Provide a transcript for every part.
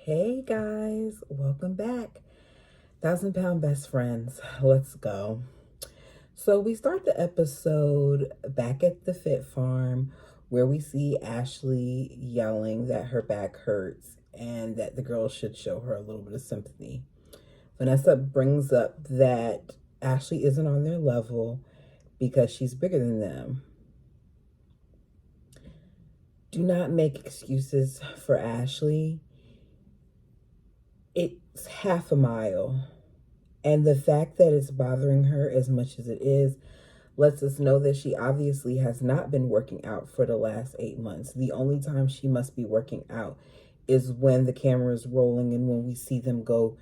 Hey guys, welcome back. 1,000 pound best friends. Let's go. So we start the episode back at the Fit Farm where we see Ashley yelling that her back hurts and that the girls should show her a little bit of sympathy. Vanessa brings up that Ashley isn't on their level because she's bigger than them. Do not make excuses for Ashley. It's half a mile. And the fact that it's bothering her as much as it is lets us know that she obviously has not been working out for the last 8 months. The only time she must be working out is when the camera is rolling and when we see them go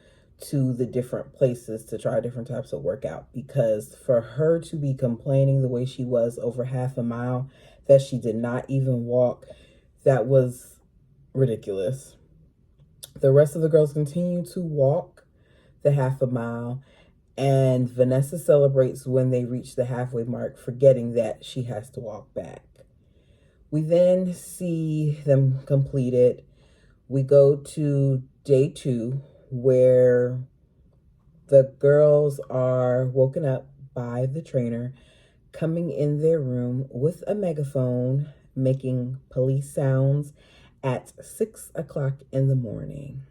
to the different places to try different types of workout. Because for her to be complaining the way she was over half a mile, that she did not even walk, that was ridiculous. The rest of the girls continue to walk the half a mile, and Vanessa celebrates when they reach the halfway mark, forgetting that she has to walk back. We then see them complete it. We go to day 2, where the girls are woken up by the trainer coming in their room with a megaphone, making police sounds at 6 o'clock in the morning.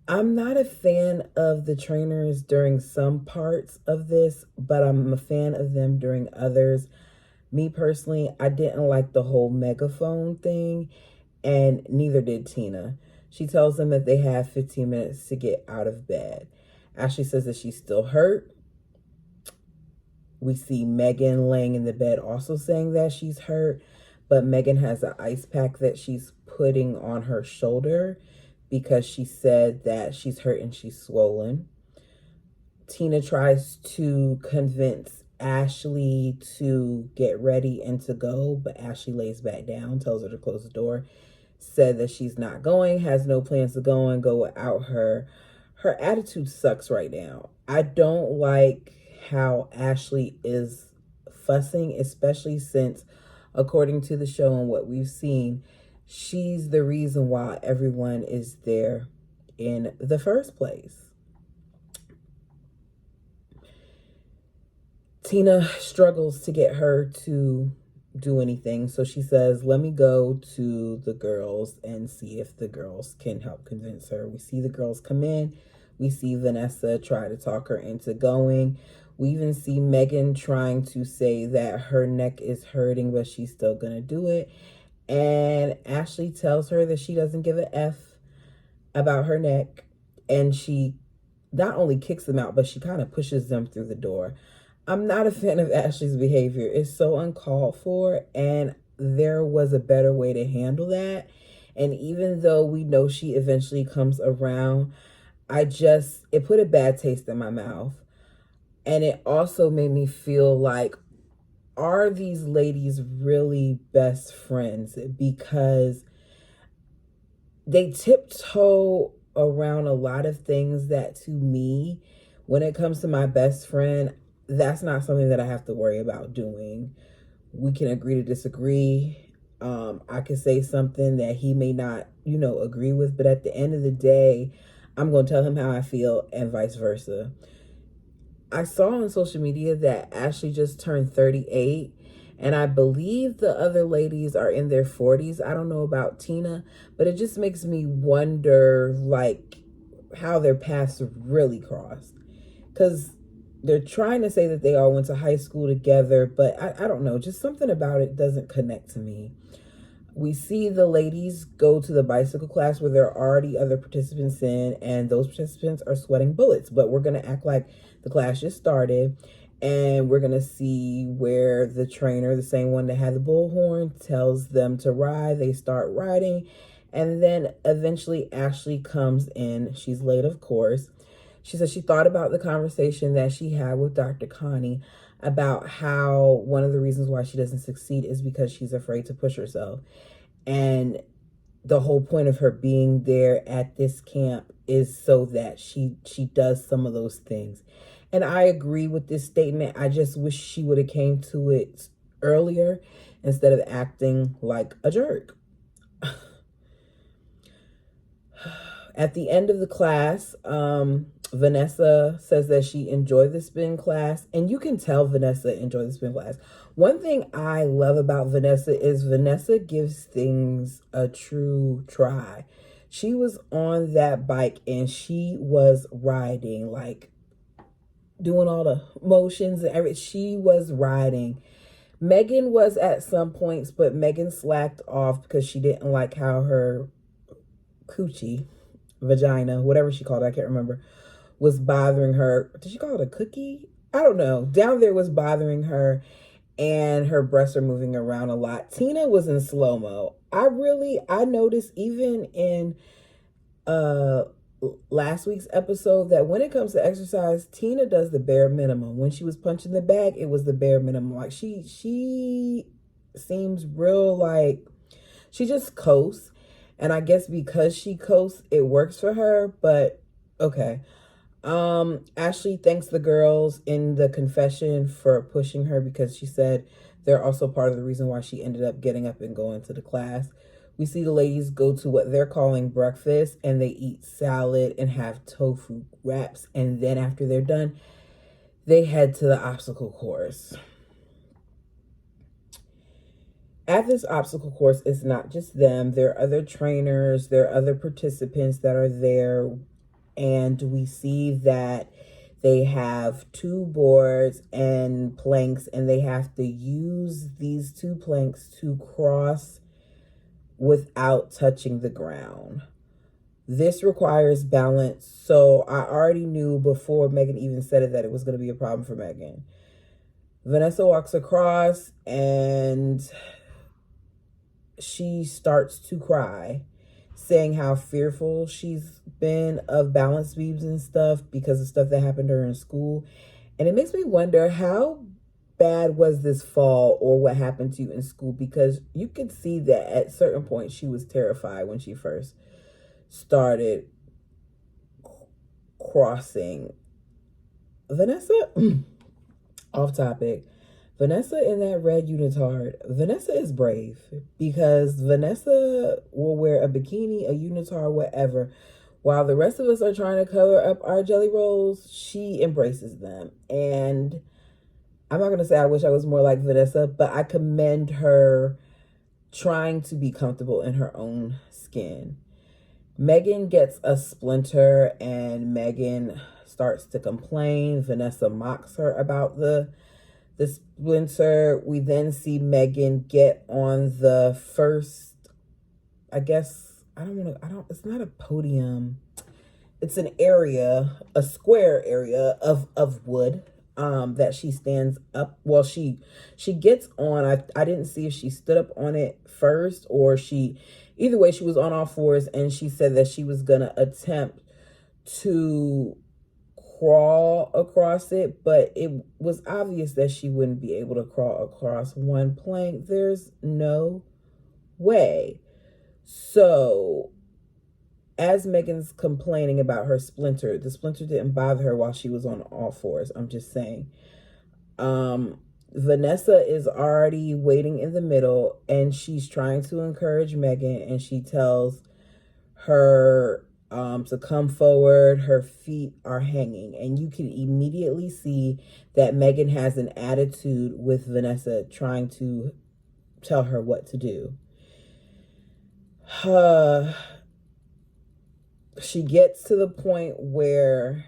I'm not a fan of the trainers during some parts of this, but I'm a fan of them during others. Me personally, I didn't like the whole megaphone thing, and neither did Tina. She tells them that they have 15 minutes to get out of bed. Ashley says that she's still hurt. We see Meghan laying in the bed also saying that she's hurt, but Meghan has an ice pack that she's putting on her shoulder because she said that she's hurt and she's swollen. Tina tries to convince Ashley to get ready and to go, but Ashley lays back down, tells her to close the door, said that she's not going, has no plans to go and go without her. Her attitude sucks right now. I don't like how Ashley is fussing, especially since, according to the show and what we've seen, she's the reason why everyone is there in the first place. Tina struggles to get her to do anything, so she says, let me go to the girls and see if the girls can help convince her. We see the girls come in. We see Vanessa try to talk her into going. We even see Meghan trying to say that her neck is hurting, but she's still going to do it. And Ashley tells her that she doesn't give a F about her neck. And she not only kicks them out, but she kind of pushes them through the door. I'm not a fan of Ashley's behavior. It's so uncalled for, and there was a better way to handle that. And even though we know she eventually comes around, it put a bad taste in my mouth. And it also made me feel like, are these ladies really best friends? Because they tiptoe around a lot of things that, to me, when it comes to my best friend, that's not something that I have to worry about doing. We can agree to disagree. I could say something that he may not, agree with, but at the end of the day, I'm going to tell him how I feel and vice versa. I saw on social media that Ashley just turned 38, and I believe the other ladies are in their 40s. I don't know about Tina, but it just makes me wonder, like, how their paths really crossed. Because they're trying to say that they all went to high school together, but I don't know. Just something about it doesn't connect to me. We see the ladies go to the bicycle class where there are already other participants in, and those participants are sweating bullets. But we're going to act like the class just started, and we're going to see where the trainer, the same one that had the bullhorn, tells them to ride. They start riding, and then eventually Ashley comes in. She's late, of course. She says she thought about the conversation that she had with Dr. Connie about how one of the reasons why she doesn't succeed is because she's afraid to push herself. And the whole point of her being there at this camp is so that she does some of those things. And I agree with this statement. I just wish she would have came to it earlier instead of acting like a jerk. At the end of the class, Vanessa says that she enjoyed the spin class, and you can tell Vanessa enjoyed the spin class. One thing I love about Vanessa is Vanessa gives things a true try. She was on that bike and she was riding, like doing all the motions and everything. She was riding. Meghan was at some points, but Meghan slacked off because she didn't like how her coochie, vagina, whatever she called it, I can't remember, was bothering her. Did she call it a cookie? I don't know. Down there was bothering her, and her breasts are moving around a lot. Tina was in slow-mo. I noticed even in uh last week's episode that when it comes to exercise, Tina does the bare minimum. When she was punching the bag, it was the bare minimum. Like she seems real, like she just coasts. And I guess because she coasts, it works for her, but okay. Ashley thanks the girls in the confession for pushing her because she said they're also part of the reason why she ended up getting up and going to the class. We see the ladies go to what they're calling breakfast, and they eat salad and have tofu wraps. And then after they're done, they head to the obstacle course. At this obstacle course, it's not just them. There are other trainers, there are other participants that are there. And we see that they have 2 boards and planks, and they have to use these 2 planks to cross without touching the ground. This requires balance. So I already knew before Meghan even said it that it was going to be a problem for Meghan. Vanessa walks across and she starts to cry, saying how fearful she's been of balance beams and stuff because of stuff that happened to her in school. And it makes me wonder, how bad was this fall or what happened to you in school? Because you could see that at certain points she was terrified when she first started crossing. Vanessa, off topic. Vanessa in that red unitard, Vanessa is brave because Vanessa will wear a bikini, a unitard, whatever. While the rest of us are trying to cover up our jelly rolls, she embraces them. And I'm not going to say I wish I was more like Vanessa, but I commend her trying to be comfortable in her own skin. Meghan gets a splinter and Meghan starts to complain. Vanessa mocks her about the splinter. We then see Meghan get on the first, I guess, it's not a podium. It's an area, a square area of wood that she stands up. Well, she gets on. I didn't see if she stood up on it first or either way, she was on all fours, and she said that she was going to attempt to crawl across it, but it was obvious that she wouldn't be able to crawl across one plank. There's no way. So as Meghan's complaining about her splinter, the splinter didn't bother her while she was on all fours. I'm just saying. Vanessa is already waiting in the middle, and she's trying to encourage Meghan, and she tells her to come forward. Her feet are hanging, and you can immediately see that Meghan has an attitude with Vanessa trying to tell her what to do. She gets to the point where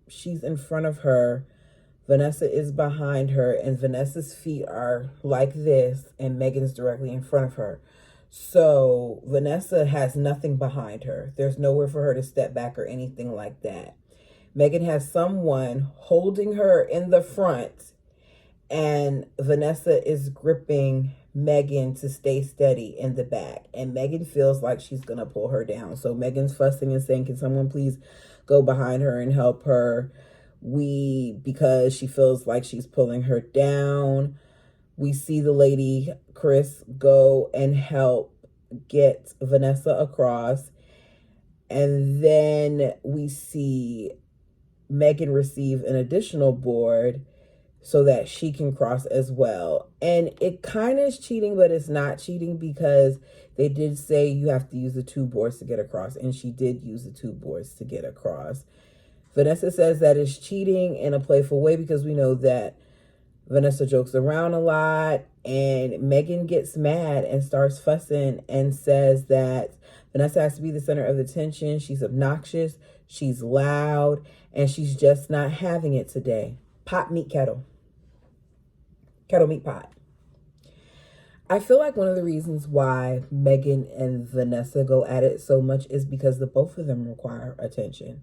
she's in front of her, Vanessa is behind her, and Vanessa's feet are like this, and Meghan's directly in front of her. So Vanessa has nothing behind her. There's nowhere for her to step back or anything like that. Meghan has someone holding her in the front, and Vanessa is gripping Meghan to stay steady in the back. And Meghan feels like she's going to pull her down. So Meghan's fussing and saying, can someone please go behind her and help her? Because she feels like she's pulling her down. We see the lady, Chris, go and help get Vanessa across. And then we see Meghan receive an additional board so that she can cross as well. And it kind of is cheating, but it's not cheating because they did say you have to use the two boards to get across, and she did use the two boards to get across. Vanessa says that is cheating in a playful way because we know that Vanessa jokes around a lot, and Meghan gets mad and starts fussing and says that Vanessa has to be the center of attention. She's obnoxious, she's loud, and she's just not having it today. Pot meet kettle. Kettle meet pot. I feel like one of the reasons why Meghan and Vanessa go at it so much is because the both of them require attention.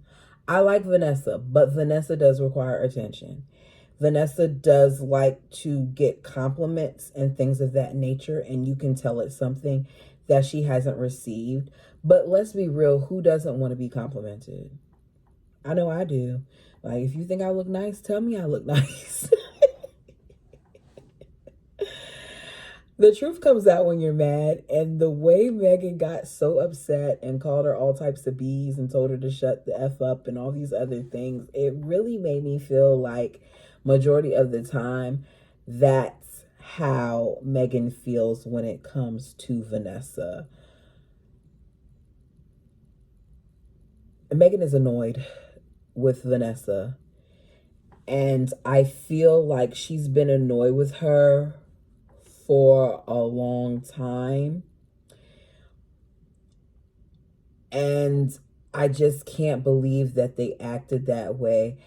I like Vanessa, but Vanessa does require attention. Vanessa does like to get compliments and things of that nature, and you can tell it's something that she hasn't received. But let's be real, who doesn't want to be complimented? I know I do. Like, if you think I look nice, tell me I look nice. The truth comes out when you're mad, and the way Meghan got so upset and called her all types of B's and told her to shut the F up and all these other things, it really made me feel like majority of the time that's how Meghan feels when it comes to Vanessa. Meghan is annoyed with Vanessa, and I feel like she's been annoyed with her for a long time, and I just can't believe that they acted that way.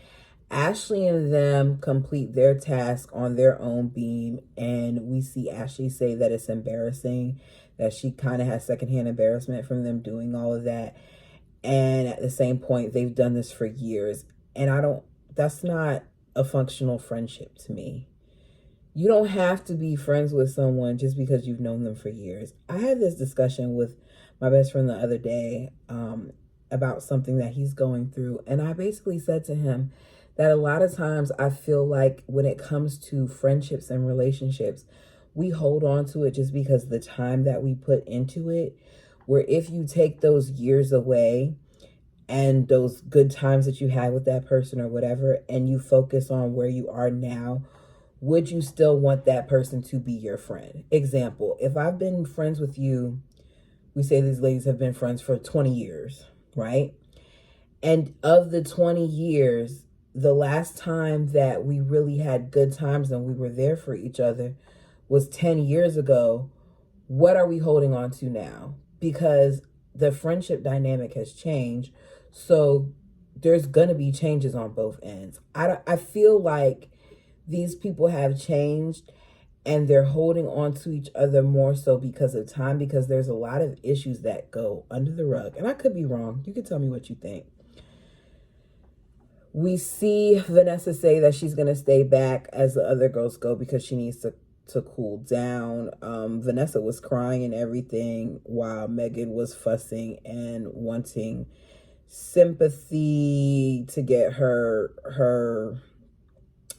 Ashley and them complete their task on their own beam, and we see Ashley say that it's embarrassing, that she kind of has secondhand embarrassment from them doing all of that. And at the same point, they've done this for years, and that's not a functional friendship to me. You don't have to be friends with someone just because you've known them for years. I had this discussion with my best friend the other day about something that he's going through. And I basically said to him that a lot of times I feel like when it comes to friendships and relationships, we hold on to it just because of the time that we put into it. Where if you take those years away and those good times that you had with that person or whatever, and you focus on where you are now, would you still want that person to be your friend? Example, if I've been friends with you, we say these ladies have been friends for 20 years, right? And of the 20 years, the last time that we really had good times and we were there for each other was 10 years ago. What are we holding on to now? Because the friendship dynamic has changed. So there's going to be changes on both ends. I feel like these people have changed and they're holding on to each other more so because of time, because there's a lot of issues that go under the rug. And I could be wrong. You can tell me what you think. We see Vanessa say that she's going to stay back as the other girls go because she needs to cool down. Vanessa was crying and everything while Meghan was fussing and wanting sympathy to get her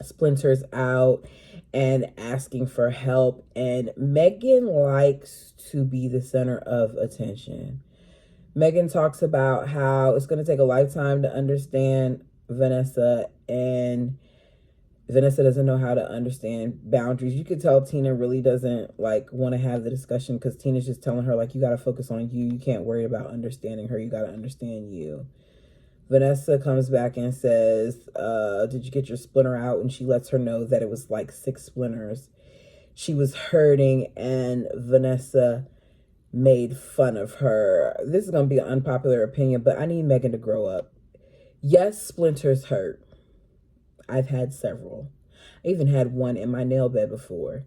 splinters out and asking for help. And Meghan likes to be the center of attention. Meghan talks about how it's going to take a lifetime to understand Vanessa, and Vanessa doesn't know how to understand boundaries. You could tell Tina really doesn't want to have the discussion because Tina's just telling her you got to focus on you. You can't worry about understanding her. You got to understand you. Vanessa comes back and says, did you get your splinter out? And she lets her know that it was 6 splinters. She was hurting, and Vanessa made fun of her. This is going to be an unpopular opinion, but I need Meghan to grow up. Yes, splinters hurt. I've had several. I even had one in my nail bed before.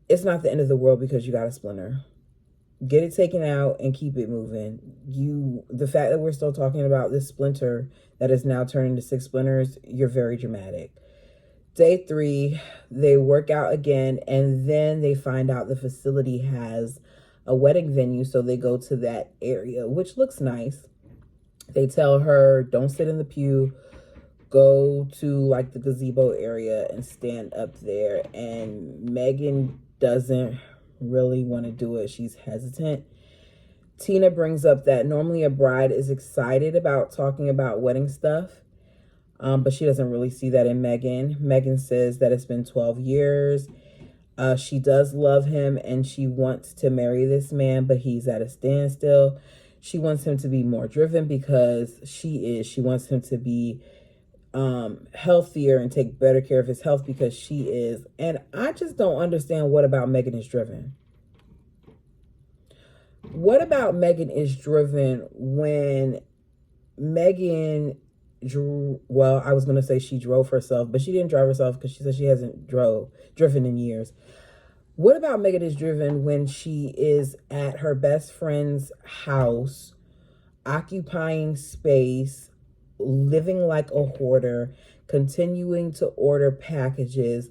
It's not the end of the world because you got a splinter. Get it taken out and keep it moving. The fact that we're still talking about this splinter that is now turned into 6 splinters, you're very dramatic. Day 3, they work out again, and then they find out the facility has a wedding venue, so they go to that area, which looks nice. They tell her, don't sit in the pew, go to the gazebo area and stand up there. And Meghan doesn't really want to do it. She's hesitant. Tina brings up that normally a bride is excited about talking about wedding stuff. But she doesn't really see that in Meghan. Meghan says that it's been 12 years. She does love him and she wants to marry this man, but he's at a standstill. She wants him to be more driven because she is. She wants him to be healthier and take better care of his health because she is. And I just don't understand what about Meghan is driven. What about Meghan is driven when Meghan drew, well, I was going to say she drove herself, but she didn't drive herself because she said she hasn't driven in years. What about Meghan is driven when she is at her best friend's house, occupying space, living like a hoarder, continuing to order packages,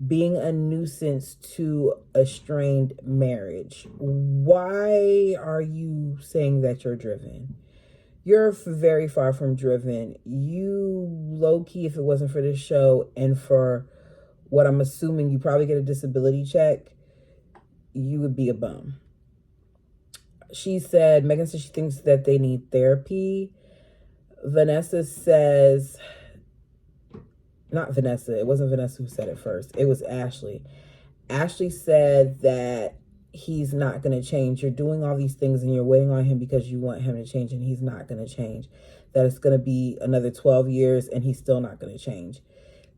being a nuisance to a strained marriage? Why are you saying that you're driven? You're very far from driven. You, low-key, if it wasn't for this show and for what I'm assuming you probably get a disability check, you would be a bum. Meghan says she thinks that they need therapy. Vanessa says, not Vanessa, it wasn't Vanessa who said it first. It was Ashley. Ashley said that he's not going to change. You're doing all these things and you're waiting on him because you want him to change, and he's not going to change. That it's going to be another 12 years and he's still not going to change.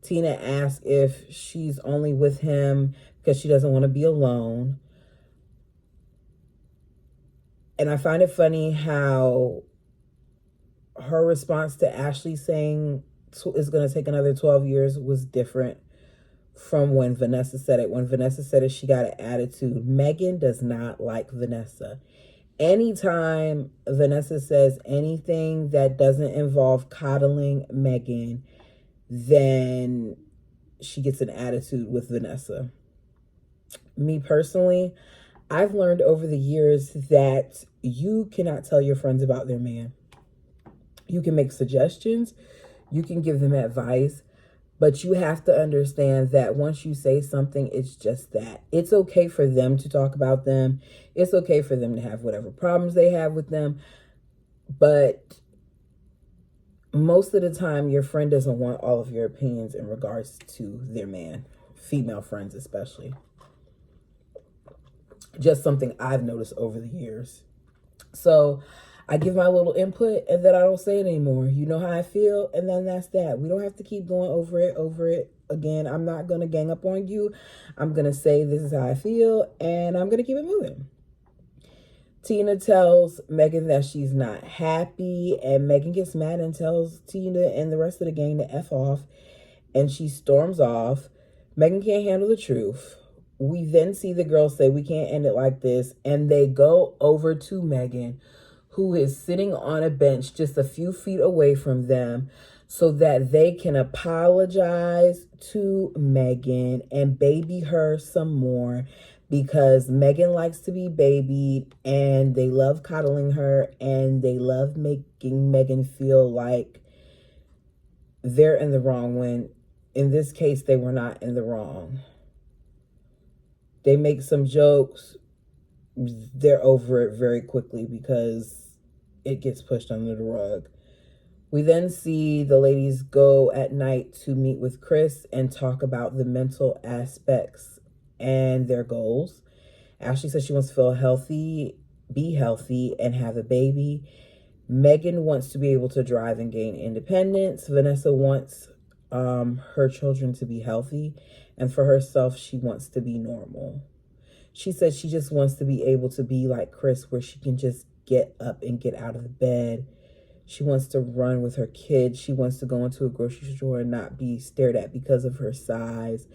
Tina asked if she's only with him because she doesn't want to be alone. And I find it funny how her response to Ashley saying it's going to take another 12 years was different from when Vanessa said it. When Vanessa said it, she got an attitude. Meghan does not like Vanessa. Anytime Vanessa says anything that doesn't involve coddling Meghan, then she gets an attitude with Vanessa. Me personally, I've learned over the years that you cannot tell your friends about their man. You can make suggestions, you can give them advice, but you have to understand that once you say something, it's just that. It's okay for them to talk about them. It's okay for them to have whatever problems they have with them. But most of the time, your friend doesn't want all of your opinions in regards to their man, female friends especially. Just something I've noticed over the years. So I give my little input and then I don't say it anymore. You know how I feel, and then that's that. We don't have to keep going over it again. I'm not going to gang up on you. I'm going to say this is how I feel, and I'm going to keep it moving. Tina tells Meghan that she's not happy, and Meghan gets mad and tells Tina and the rest of the gang to F off, and she storms off. Meghan can't handle the truth. We then see the girls say, we can't end it like this, and they go over to Meghan, who is sitting on a bench just a few feet away from them, so that they can apologize to Meghan and baby her some more, because Meghan likes to be babied and they love coddling her and they love making Meghan feel like they're in the wrong when in this case they were not in the wrong. They make some jokes, they're over it very quickly because it gets pushed under the rug. We then see the ladies go at night to meet with Chris and talk about the mental aspects and their goals. Ashley says she wants to feel healthy, be healthy, and have a baby. Meghan wants to be able to drive and gain independence. Vanessa wants her children to be healthy, and for herself, she wants to be normal. She says she just wants to be able to be like Chris, where she can just get up and get out of the bed. She wants to run with her kids. She wants to go into a grocery store and not be stared at because of her size.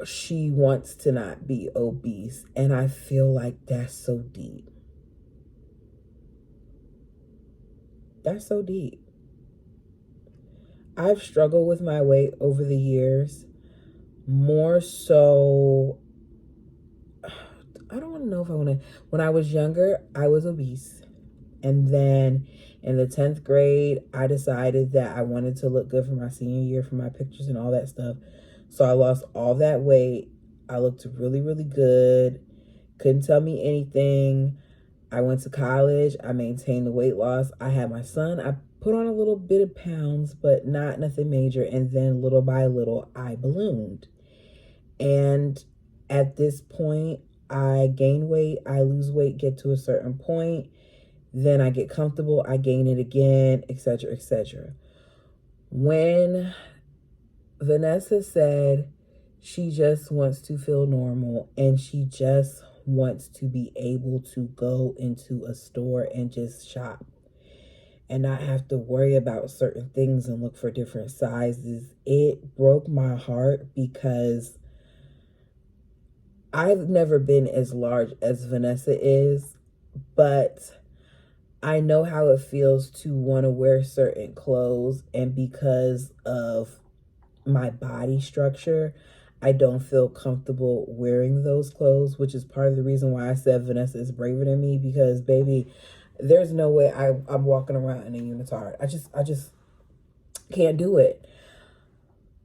She wants to not be obese. And I feel like that's so deep. That's so deep. I've struggled with my weight over the years. More so, I don't want to know if I want to. When I was younger, I was obese. And then in the 10th grade, I decided that I wanted to look good for my senior year, for my pictures and all that stuff. So I lost all that weight. I looked really, really good. Couldn't tell me anything. I went to college. I maintained the weight loss. I had my son. I put on a little bit of pounds, but not nothing major. And then little by little, I ballooned. And at this point, I gain weight, I lose weight, get to a certain point, then I get comfortable, I gain it again, etc., etc. When Vanessa said she just wants to feel normal and she just wants to be able to go into a store and just shop and not have to worry about certain things and look for different sizes, it broke my heart because I've never been as large as Vanessa is, but I know how it feels to want to wear certain clothes, and because of my body structure, I don't feel comfortable wearing those clothes, which is part of the reason why I said Vanessa is braver than me, because baby, there's no way I'm walking around in a unitard. I just can't do it.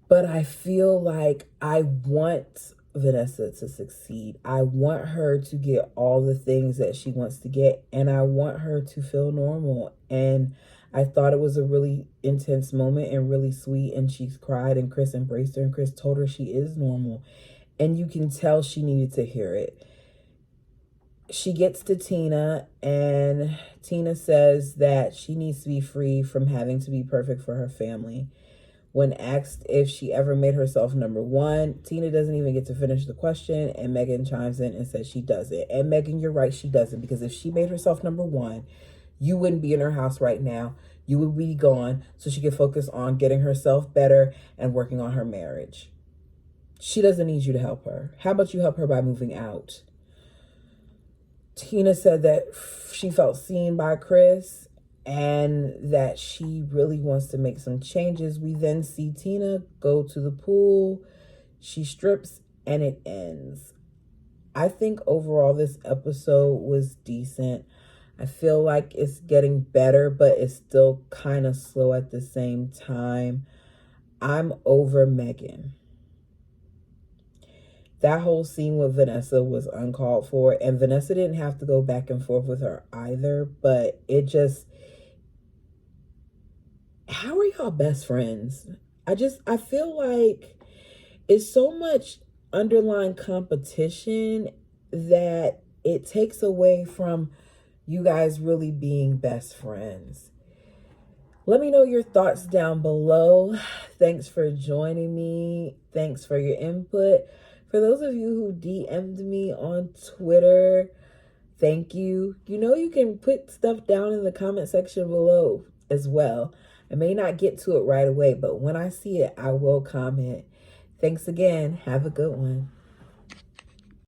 But I feel like I want Vanessa to succeed. I want her to get all the things that she wants to get, and I want her to feel normal. And I thought it was a really intense moment and really sweet, and she cried, and Chris embraced her, and Chris told her she is normal. And you can tell she needed to hear it. She gets to Tina, and Tina says that she needs to be free from having to be perfect for her family. When asked if she ever made herself number one, Tina doesn't even get to finish the question, and Meghan chimes in and says she doesn't. And Meghan, you're right, she doesn't, because if she made herself number one, you wouldn't be in her house right now. You would be gone so she could focus on getting herself better and working on her marriage. She doesn't need you to help her. How about you help her by moving out? Tina said that she felt seen by Chris and that she really wants to make some changes. We then see Tina go to the pool. She strips and it ends. I think overall this episode was decent. I feel like it's getting better, but it's still kind of slow at the same time. I'm over Meghan. That whole scene with Vanessa was uncalled for, and Vanessa didn't have to go back and forth with her either, but it just, how are y'all best friends? I feel like it's so much underlying competition that it takes away from you guys really being best friends. Let me know your thoughts down below. Thanks for joining me. Thanks for your input. For those of you who DM'd me on Twitter, thank you. You know you can put stuff down in the comment section below as well. I may not get to it right away, but when I see it, I will comment. Thanks again. Have a good one.